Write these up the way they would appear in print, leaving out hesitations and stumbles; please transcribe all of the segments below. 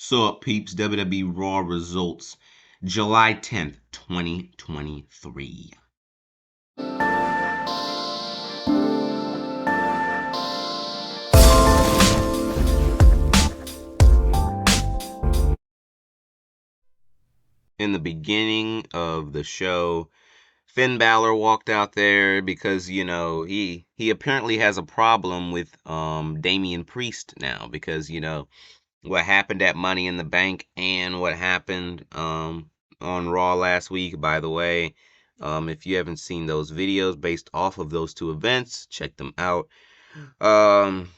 So up, peeps, WWE Raw results July 10th, 2023. In the beginning of the show, Finn Balor walked out there because, he apparently has a problem with Damian Priest now because, what happened at Money in the Bank and what happened on Raw last week. By the way, if you haven't seen those videos based off of those two events, check them out. Um,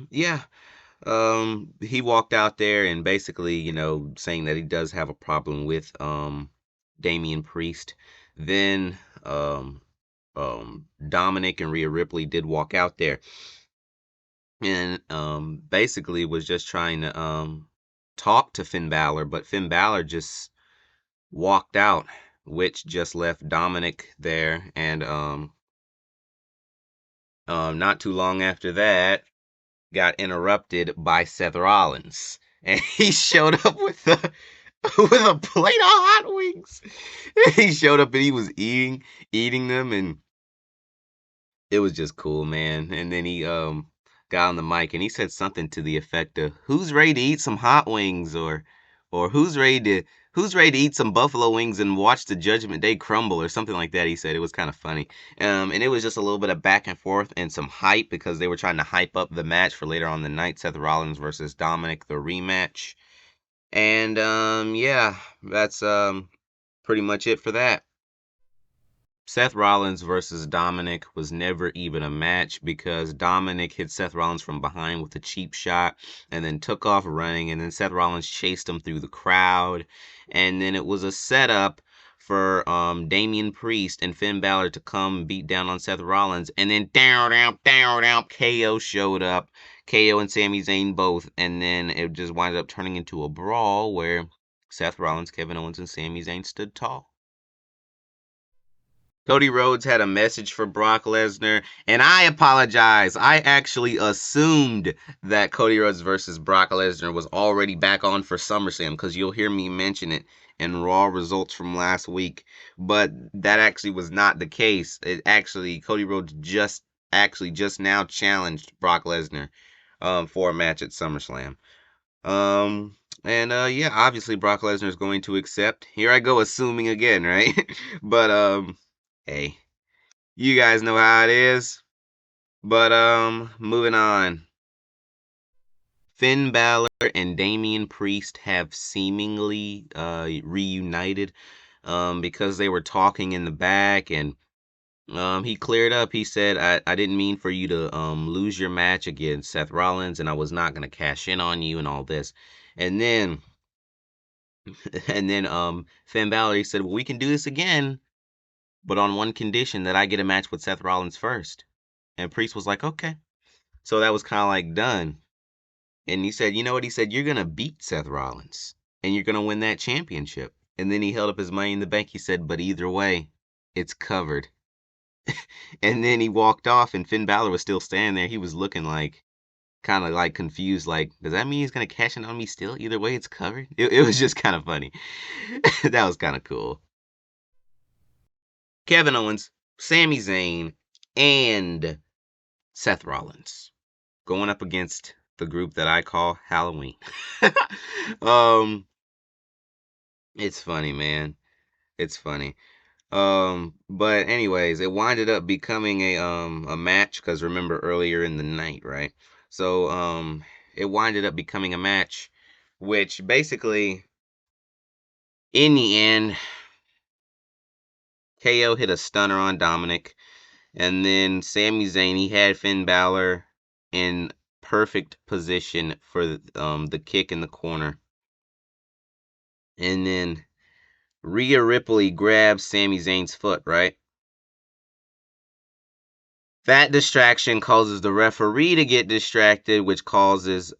yeah. He walked out there and basically, saying that he does have a problem with Damian Priest. Then Dominic and Rhea Ripley did walk out there and basically was just trying to talk to Finn Balor, but Finn Balor just walked out, which just left Dominic there. And not too long after that, got interrupted by Seth Rollins, and he showed up with a with a plate of hot wings. He showed up and he was eating them, and it was just cool, man. And then he got on the mic and he said something to the effect of, "Who's ready to eat some hot wings?" or "Who's ready to eat some buffalo wings and watch the Judgment Day crumble?" or something like that. He said it was kind of funny. And it was just a little bit of back and forth and some hype because they were trying to hype up the match for later on the night, Seth Rollins versus Dominic, the rematch. And yeah, that's pretty much it for that. Seth Rollins versus Dominic was never even a match because Dominic hit Seth Rollins from behind with a cheap shot and then took off running, and then Seth Rollins chased him through the crowd, and then it was a setup for Damian Priest and Finn Balor to come beat down on Seth Rollins, and then down KO showed up, KO and Sami Zayn both, and then it just winded up turning into a brawl where Seth Rollins, Kevin Owens, and Sami Zayn stood tall. Cody Rhodes had a message for Brock Lesnar, and I apologize. I actually assumed that Cody Rhodes versus Brock Lesnar was already back on for SummerSlam because you'll hear me mention it in Raw results from last week, but that actually was not the case. Cody Rhodes just now challenged Brock Lesnar for a match at SummerSlam. Yeah, obviously Brock Lesnar is going to accept. Here I go assuming again, right? But hey, you guys know how it is. But moving on. Finn Balor and Damian Priest have seemingly reunited because they were talking in the back, and he cleared up. He said, I didn't mean for you to lose your match against Seth Rollins, and I was not going to cash in on you and all this. And then Finn Balor, he said, well, we can do this again, but on one condition, that I get a match with Seth Rollins first. And Priest was like, okay. So that was kind of like done. And he said, you know what? He said, you're going to beat Seth Rollins and you're going to win that championship. And then he held up his Money in the Bank. He said, but either way, it's covered. And then he walked off, and Finn Balor was still standing there. He was looking like, kind of like confused, like, does that mean he's going to cash in on me still? Either way, it's covered. It was just kind of funny. That was kind of cool. Kevin Owens, Sami Zayn, and Seth Rollins going up against the group that I call Halloween. um, it's funny, man. It's funny. But anyways, it winded up becoming a match because remember earlier in the night, right? So it winded up becoming a match, which basically in the end, KO hit a stunner on Dominic. And then Sami Zayn, he had Finn Balor in perfect position for the kick in the corner. And then Rhea Ripley grabs Sami Zayn's foot, right? That distraction causes the referee to get distracted, which causes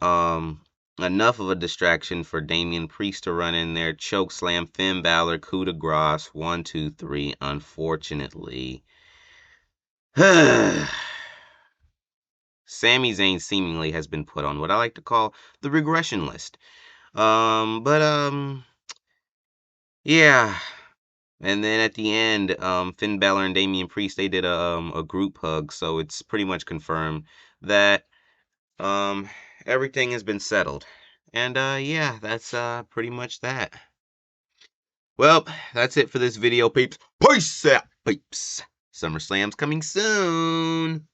enough of a distraction for Damian Priest to run in there, choke slam Finn Balor, coup de grace, 1, 2, 3, unfortunately. Sami Zayn seemingly has been put on what I like to call the regression list. Yeah. And then at the end, Finn Balor and Damian Priest, they did a group hug, so it's pretty much confirmed that um everything has been settled. And yeah, that's pretty much that. Well, that's it for this video, peeps. Peace out, peeps. SummerSlam's coming soon.